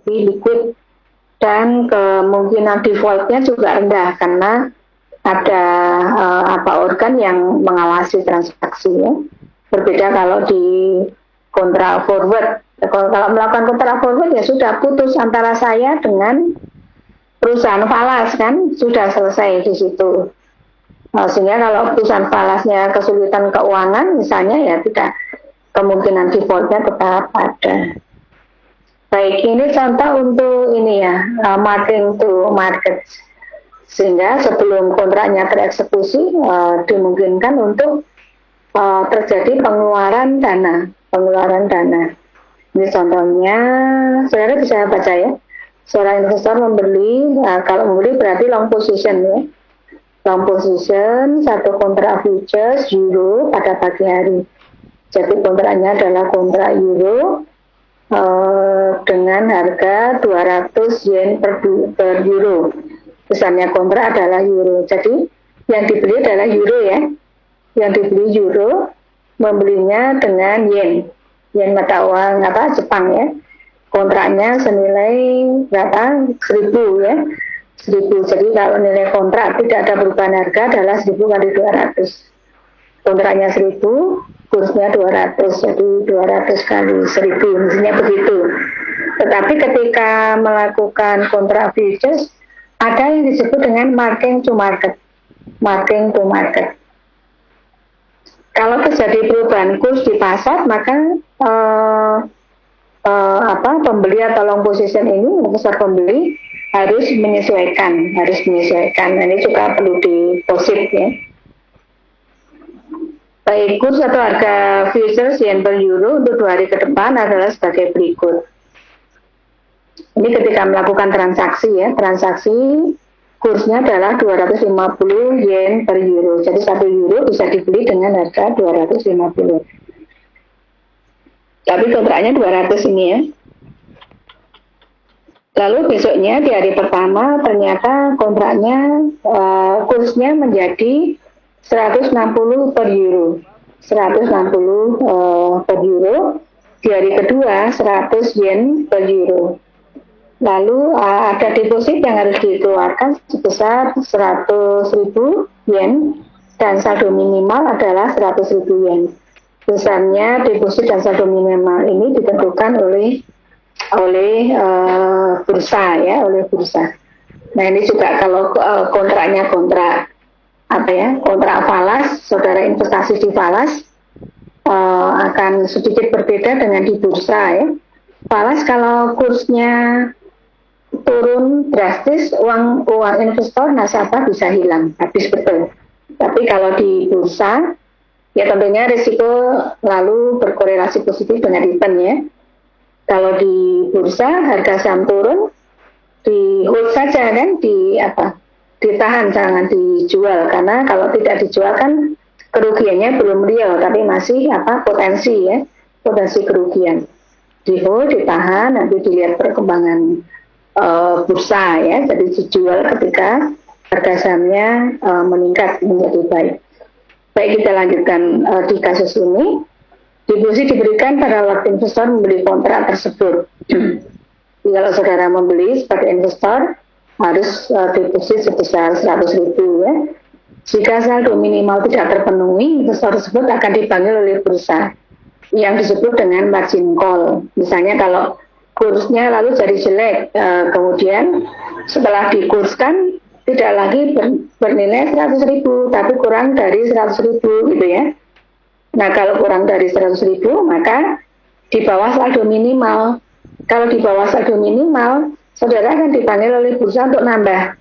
lebih liquid dan kemungkinan defaultnya juga rendah karena ada organ yang mengawasi transaksi ya. Berbeda kalau di kontrak forward. Kalau melakukan kontrak forward ya sudah putus antara saya dengan perusahaan falas kan, sudah selesai di situ. Sehingga kalau perusahaan falasnya kesulitan keuangan misalnya ya tidak, kemungkinan defaultnya tetap ada. Baik, ini contoh untuk ini ya, marking to market. Sehingga sebelum kontraknya tereksekusi dimungkinkan untuk terjadi pengeluaran dana. Ini contohnya, saudara bisa baca ya. Seorang investor membeli, kalau membeli berarti long position ya. Long position, satu kontrak futures euro pada pagi hari. Jadi kontraknya adalah kontrak euro dengan harga 200 yen per euro. Besarnya kontrak adalah euro. Jadi yang dibeli adalah euro ya. Yang dibeli euro, membelinya dengan yen. Yen mata uang Jepang ya. Kontraknya senilai berapa? 1000 ya. 1000. Jadi kalau nilai kontrak tidak ada perubahan harga adalah 1000 kali 200. Kontraknya 1000, kursnya 200, jadi 200 kali 1000, misalnya begitu. Tetapi ketika melakukan kontrak futures, ada yang disebut dengan marking to market. Marking to market. Kalau terjadi perubahan kurs di pasar, maka pembeli atau long position ini, investor pembeli harus menyesuaikan. Nah, ini juga perlu diposit ya. Baik, kurs atau harga futures yen per euro untuk 2 hari ke depan adalah sebagai berikut. Ini ketika melakukan transaksi ya, transaksi kursnya adalah 250 yen per euro. Jadi 1 euro bisa dibeli dengan harga 250. Tapi kontraknya 200 ini ya. Lalu besoknya di hari pertama ternyata kontraknya kursnya menjadi 160 per euro. 160 per euro. Di hari kedua 100 yen per euro. Lalu ada deposit yang harus dikeluarkan sebesar 100.000 yen dan saldo minimal adalah 100.000 yen. Besarnya deposit dan saldo minimal ini ditentukan oleh bursa ya, oleh bursa. Nah, ini juga kalau kontraknya kontrak falas, saudara investasi di falas akan sedikit berbeda dengan di bursa ya. Falas kalau kursnya turun drastis, uang investor nasabah bisa hilang, habis betul. Tapi kalau di bursa, ya tentunya risiko lalu berkorelasi positif dengan return ya. Kalau di bursa harga saham turun, di hold saja kan, ditahan, jangan dijual, karena kalau tidak dijual kan kerugiannya belum real, tapi masih potensi kerugian. Di hold, ditahan, nanti dilihat perkembangan bursa ya, jadi dijual ketika harga sahamnya meningkat menjadi baik. Baik, kita lanjutkan di kasus ini. Deposit diberikan pada waktu investor membeli kontrak tersebut. Kalau saudara membeli sebagai investor harus deposit sebesar 100.000 ya. Jika saldo minimal tidak terpenuhi, investor tersebut akan dipanggil oleh bursa yang disebut dengan margin call. Misalnya kalau kursnya lalu jadi jelek, kemudian setelah dikurskan tidak lagi bernilai 100.000, tapi kurang dari 100.000 gitu ya. Nah, kalau kurang dari 100.000 maka di bawah saldo minimal. Kalau di bawah saldo minimal, saudara akan dipanggil oleh bursa untuk menambah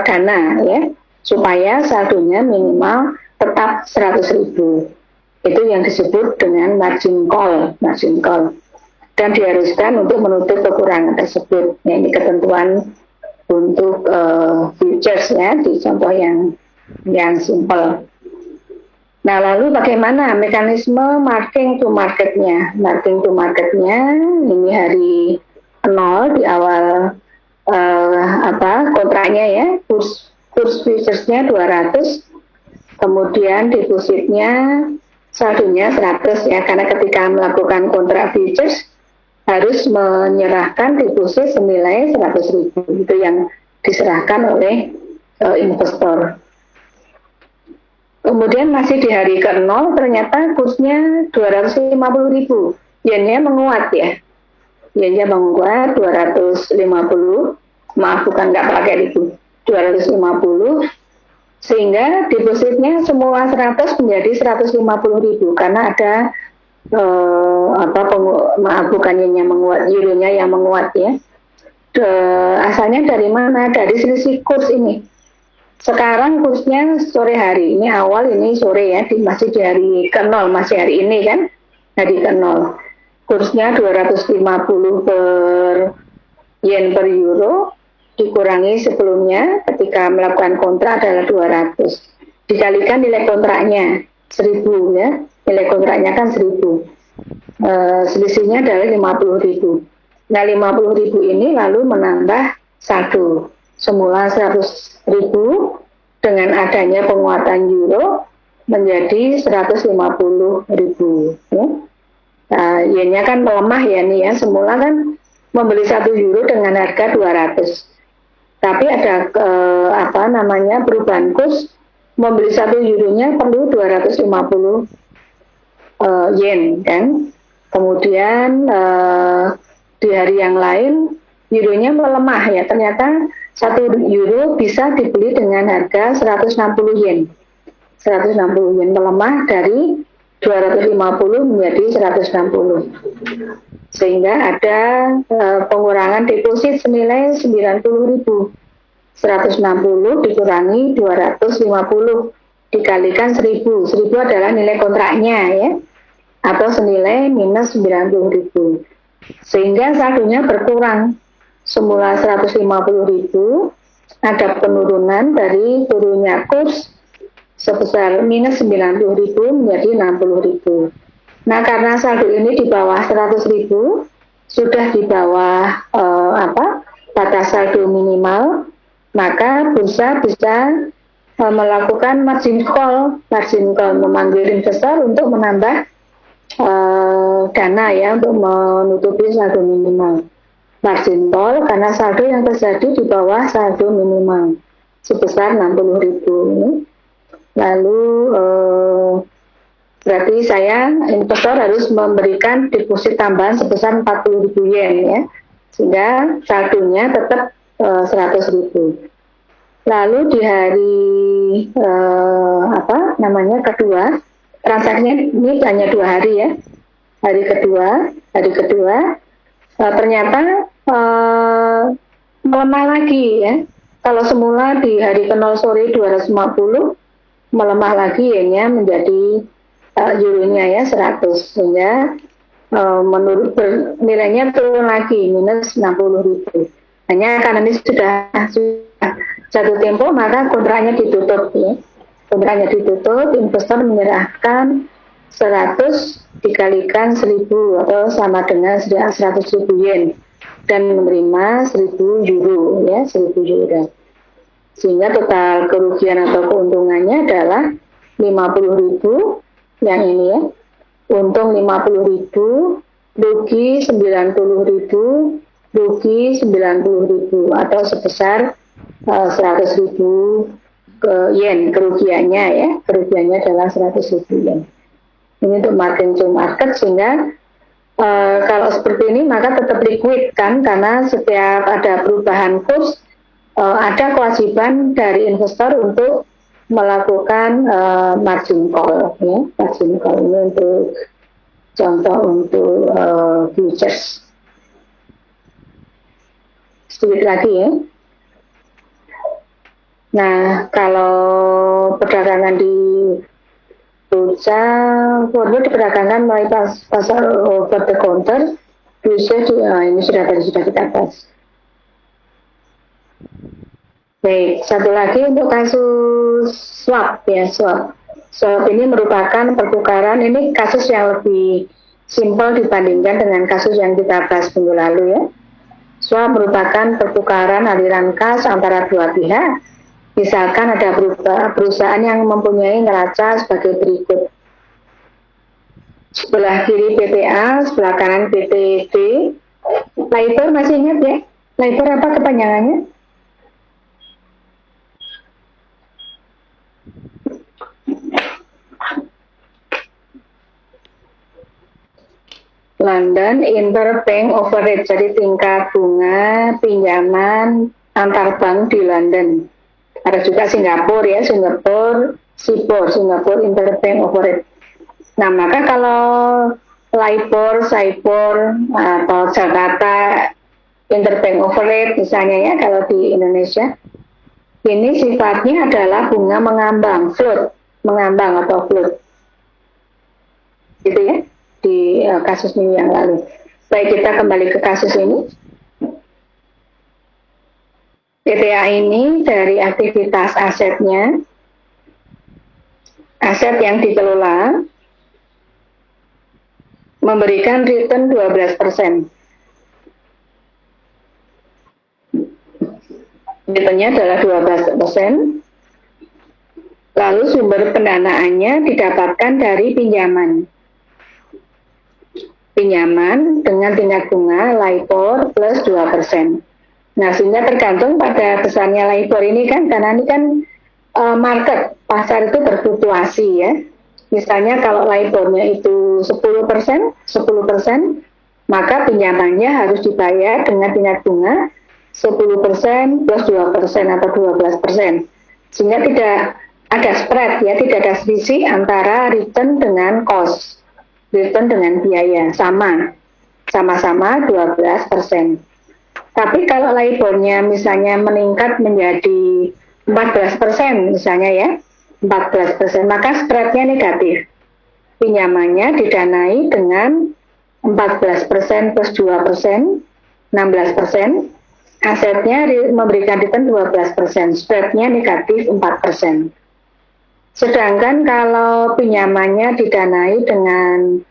dana ya, supaya saldonya minimal tetap 100.000. Itu yang disebut dengan margin call. Dan diharuskan untuk menutup kekurangan tersebut. Ya, ini ketentuan untuk futures ya, di contoh yang simpel. Nah, lalu bagaimana mekanisme marking to marketnya? Marking to marketnya ini hari 0 di awal kontraknya ya, kurs futuresnya 200, kemudian depositnya saldonya 100 ya, karena ketika melakukan kontrak futures harus menyerahkan deposit senilai 100.000. Itu yang diserahkan oleh investor. Kemudian masih di hari ke-0 ternyata kursnya 250.000. Yennya menguat ya. Yennya menguat 250. Maaf, bukan nggak pakai itu. 250. Sehingga depositnya semula 100 menjadi 150.000 karena ada bukan yennya menguat, euronya yang menguat ya. Asalnya dari mana? Dari selisih kurs ini. Sekarang kursnya sore hari, ini awal, ini sore ya, masih di hari ke-0, masih hari ini kan, hari ke-0. Kursnya 250 per yen per euro, dikurangi sebelumnya ketika melakukan kontrak adalah 200. Dikalikan nilai kontraknya 1.000 ya, nilai kontraknya kan 1.000. Selisihnya adalah 50.000. Nah 50.000 ini lalu menambah saldo. Semula 100.000 dengan adanya penguatan euro menjadi 150.000 ya. Nah, yennya kan melemah ya nih ya. Semula kan membeli 1 euro dengan harga 200. Tapi ada perubahan kurs, membeli 1 euronya perlu 250 yen kan. Kemudian di hari yang lain euronya melemah ya, ternyata 1 euro bisa dibeli dengan harga 160 yen. 160 yen melemah dari 250 menjadi 160. Sehingga ada pengurangan deposit senilai 90.000. 160 dikurangi 250 dikalikan 1.000. 1.000 adalah nilai kontraknya ya, atau senilai minus 90.000. Sehingga saldonya berkurang. Semula 150.000, ada penurunan dari turunnya kurs sebesar minus 90.000 menjadi 60.000. Nah, karena saldo ini di bawah 100.000, sudah di bawah batas saldo minimal, maka bursa bisa melakukan margin call, memanggil investor untuk menambah dana ya, untuk menutupi saldo minimal. Margin call karena saldo yang terjadi di bawah saldo minimal sebesar 60.000. Lalu berarti investor harus memberikan deposit tambahan sebesar 40.000 yen ya, sehingga saldonya tetap 100.000. Lalu di hari kedua, transaksinya ini hanya 2 hari ya. Hari kedua ternyata melemah lagi ya. Kalau semula di hari ke-0 sore 250, melemah lagi yennya menjadi euronya ya 100, sehingga menurut nilainya turun lagi minus 60.000. Hanya karena ini sudah jatuh tempo, maka kontraknya ditutup ya. Kontraknya ditutup, investor menyerahkan 100 dikalikan 1.000 atau sama dengan 100.000 yen dan menerima 1.000 euro ya, 1.000 euro. Sehingga total kerugian atau keuntungannya adalah 50.000 yang ini ya. Untung 50.000, rugi 90.000, rugi 90.000 atau sebesar 100.000 yen kerugiannya ya. Kerugiannya adalah 100.000 yen. Ini untuk margin to market, sehingga kalau seperti ini maka tetap liquid kan, karena setiap ada perubahan kurs ada kewajiban dari investor untuk melakukan margin call ya. Margin call ini untuk contoh untuk futures. Sedikit lagi ya. Nah, kalau perdagangan di bursa forward diperdagangkan melalui pasar over the counter, ini sudah kita bahas. Baik, satu lagi untuk kasus swap ya, swap. Swap ini merupakan pertukaran, ini kasus yang lebih simpel dibandingkan dengan kasus yang kita bahas minggu lalu ya. Swap merupakan pertukaran aliran kas antara dua pihak. Misalkan ada perusahaan yang mempunyai neraca sebagai berikut. Sebelah kiri PTA, sebelah kanan PTD. LIBOR masih ingat ya? LIBOR apa kepanjangannya? London Interbank Overrate, jadi tingkat bunga pinjaman antar bank di London. Ada juga Singapura ya, Singapura SIBOR, Singapura Interbank Overrate. Nah, maka kalau LIBOR, SIBOR, atau Jakarta Interbank Overrate misalnya ya, kalau di Indonesia, ini sifatnya adalah bunga mengambang, float, mengambang atau float. Gitu ya, di kasus minggu yang lalu. Baik, kita kembali ke kasus ini. PTA ini dari aktivitas asetnya, aset yang dikelola, memberikan return 12%. Returnnya adalah 12%. Lalu sumber pendanaannya didapatkan dari pinjaman. Pinjaman dengan tingkat bunga LIBOR plus 2%. Nah, sehingga tergantung pada besarnya LIBOR ini kan, karena ini kan market, pasar itu berfluktuasi ya. Misalnya kalau LIBOR-nya itu 10%, maka pinjamannya harus dibayar dengan tingkat bunga 10% plus 2% atau 12%. Sehingga tidak ada spread ya, tidak ada selisih antara return dengan cost. Return dengan biaya, sama-sama 12%. Tapi kalau LIBOR-nya misalnya meningkat menjadi 14% misalnya ya, 14%, maka spread-nya negatif. Pinjamannya didanai dengan 14% plus 2%, 16%. Asetnya memberikan return 12%, spread-nya negatif 4%. Sedangkan kalau pinjamannya didanai dengan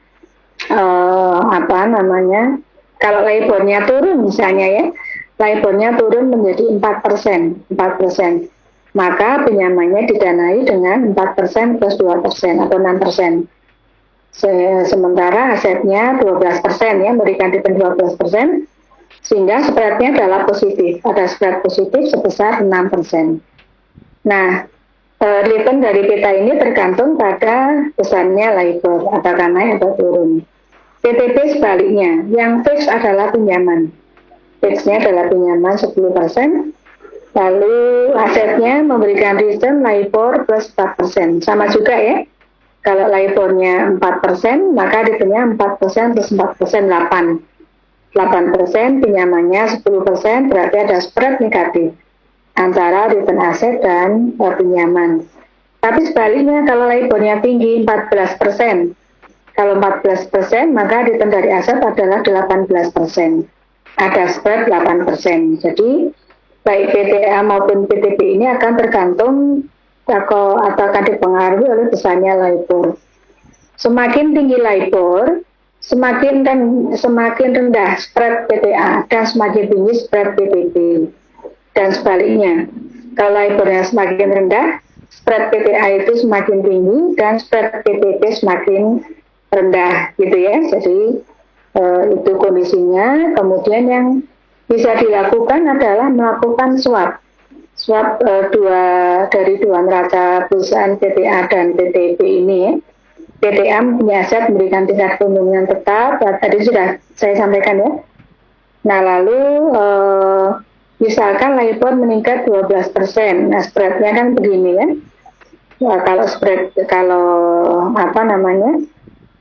kalau LIBOR-nya turun misalnya ya, LIBOR-nya turun menjadi 4%, maka pinjamannya didanai dengan 4% plus 2% atau 6%. Sementara asetnya 12% ya, memberikan return 12%, sehingga spread-nya adalah positif. Ada spread positif sebesar 6%. Nah, return dari kita ini tergantung pada besarnya LIBOR, apakah naik atau turun. PTP sebaliknya, yang fix adalah pinjaman. Fixnya adalah pinjaman 10%, lalu asetnya memberikan return LIBOR plus 4%. Sama juga ya, kalau LIBOR-nya 4%, maka returnnya 4% plus 4%, 8%, pinjamannya 10%, berarti ada spread negatif antara return aset dan pinjaman. Tapi sebaliknya, kalau LIBOR-nya tinggi 14%, kalau 14%, maka return dari aset adalah 18%. Ada spread 8%. Jadi, baik PTA maupun PTP ini akan tergantung atau akan dipengaruhi oleh besarnya LIBOR. Semakin tinggi LIBOR, semakin rendah spread PTA dan semakin tinggi spread PTP. Dan sebaliknya, kalau LIBOR-nya semakin rendah, spread PTA itu semakin tinggi dan spread PTP semakin rendah gitu ya. Jadi itu kondisinya. Kemudian yang bisa dilakukan adalah melakukan swap dari dua neraca perusahaan PTA dan PTP ini ya. PTA punya aset memberikan tingkat keuntungan tetap, tadi sudah saya sampaikan ya. Nah, lalu misalkan LIBOR meningkat 12%, nah spreadnya kan begini ya.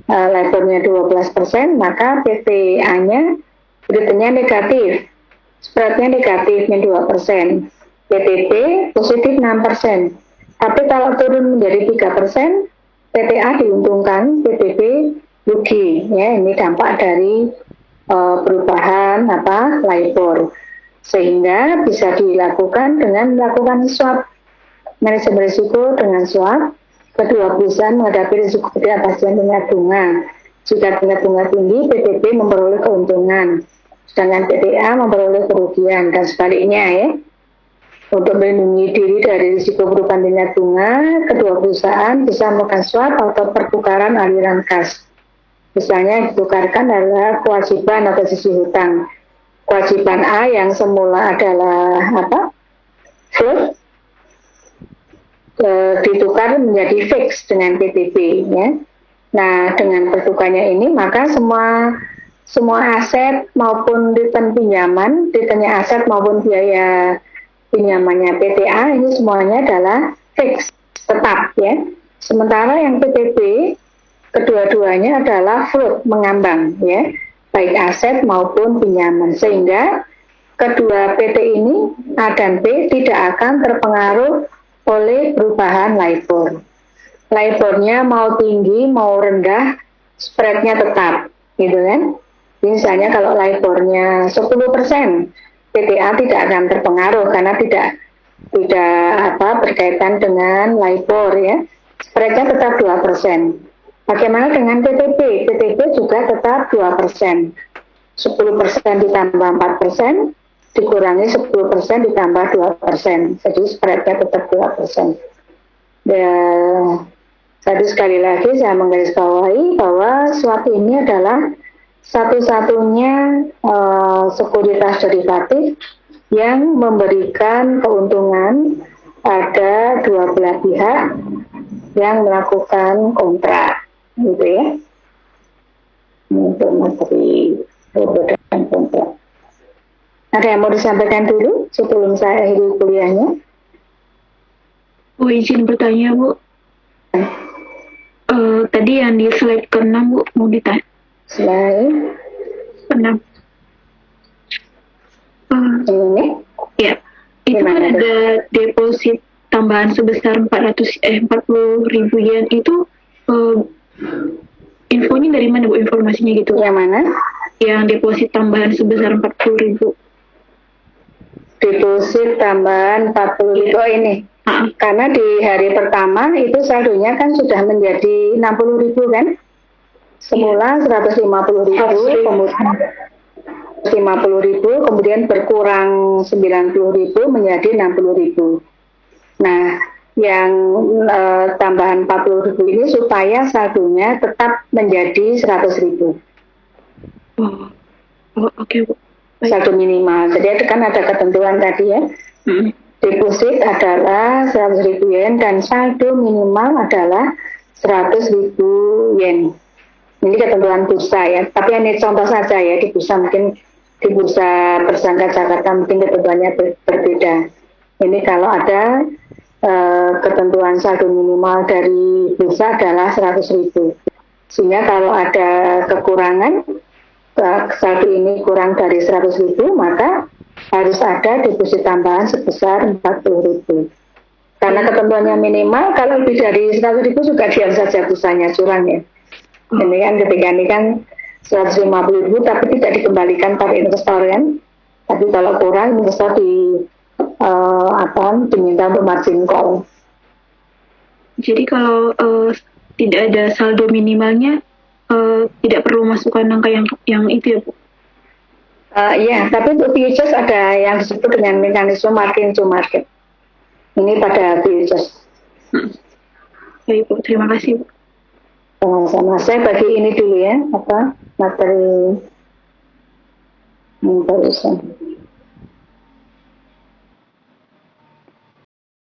LIBOR-nya 12%, maka PTA-nya returnnya negatif, spreadnya negatifnya 2%, PTP positif 6%. Tapi kalau turun menjadi 3%, PTA diuntungkan, PTP rugi. Ya, ini dampak dari perubahan LIBOR. Sehingga bisa dilakukan dengan melakukan swap, manajemen risiko dengan swap. Kedua perusahaan menghadapi risiko ketidakpastian tingkat bunga. Jika tingkat bunga tinggi, PTP memperoleh keuntungan, sedangkan PTA memperoleh kerugian, dan sebaliknya ya. Untuk melindungi diri dari risiko perubahan tingkat bunga, kedua perusahaan bisa melakukan swap atau pertukaran aliran kas. Misalnya ditukarkan adalah kewajiban atau sisi hutang. Kewajiban A yang semula adalah float, ditukar menjadi fix dengan PTP, ya. Nah, dengan pertukarnya ini maka semua aset maupun return pinjaman, returnnya aset maupun biaya pinjamannya PTA ini semuanya adalah fix, tetap, ya. Sementara yang PTP kedua-duanya adalah float, mengambang, ya, baik aset maupun pinjaman, sehingga kedua PT ini A dan B tidak akan terpengaruh oleh perubahan LIBOR. LIBOR-nya mau tinggi mau rendah, spread-nya tetap, gitu kan? Misalnya kalau LIBOR-nya 10%, PTA tidak akan terpengaruh karena tidak berkaitan dengan LIBOR, ya. Spread-nya tetap 2%. Bagaimana dengan PTP? PTP juga tetap 2%. 10% ditambah 4%, dikurangi 10% ditambah 2%. Jadi spread-nya tetap 2%. Dan tadi sekali lagi saya menggarisbawahi bahwa swap ini adalah satu-satunya sekuritas derivatif yang memberikan keuntungan pada dua belah pihak yang melakukan kontrak, gitu ya, untuk materi dan kontrak. Ada yang mau disampaikan dulu sebelum saya akhiri kuliahnya? Bu, izin bertanya, Bu. Tadi yang di slide ke-6, Bu, mau ditanya. Slide ke-6. Ini? Ya, itu kan ada deposit tambahan sebesar 40.000 yen itu infonya dari mana, Bu, informasinya gitu? Yang mana? Yang deposit tambahan sebesar 40.000. Deposit tambahan 40.000, oh ini. Karena di hari pertama itu saldonya kan sudah menjadi 60.000 kan? Semula 150.000, kemudian 50.000, kemudian berkurang 90.000 menjadi 60.000. Nah, yang tambahan 40.000 ini supaya saldonya tetap menjadi 100.000. Oke, Bu. Saldo minimal. Jadi kan ada ketentuan tadi, ya. Deposit adalah 100.000 yen dan saldo minimal adalah 100.000 yen. Ini ketentuan bursa, ya. Tapi ini contoh saja, ya, di bursa mungkin di bursa Persangka Jakarta mungkin ketentuannya berbeda. Ini kalau ada ketentuan saldo minimal dari bursa adalah 100.000. Sehingga kalau ada kekurangan saldo ini kurang dari 100.000, maka harus ada deposit tambahan sebesar 40.000. Karena ketentuannya minimal, kalau lebih dari 100.000 juga diam saja bursanya, curang, ya. Ini kan ketika ini kan 150.000 tapi tidak dikembalikan pada investor, kan. Tapi kalau kurang, investor diminta untuk margin call. Jadi kalau tidak ada saldo minimalnya, tidak perlu masukkan angka yang itu, ya, Bu? Iya, tapi untuk futures ada yang disebut dengan mekanisme margin to market. Ini pada futures. Baik, Bu. Terima kasih, Bu. Sama-sama. Saya bagi ini dulu, ya, materi barusan.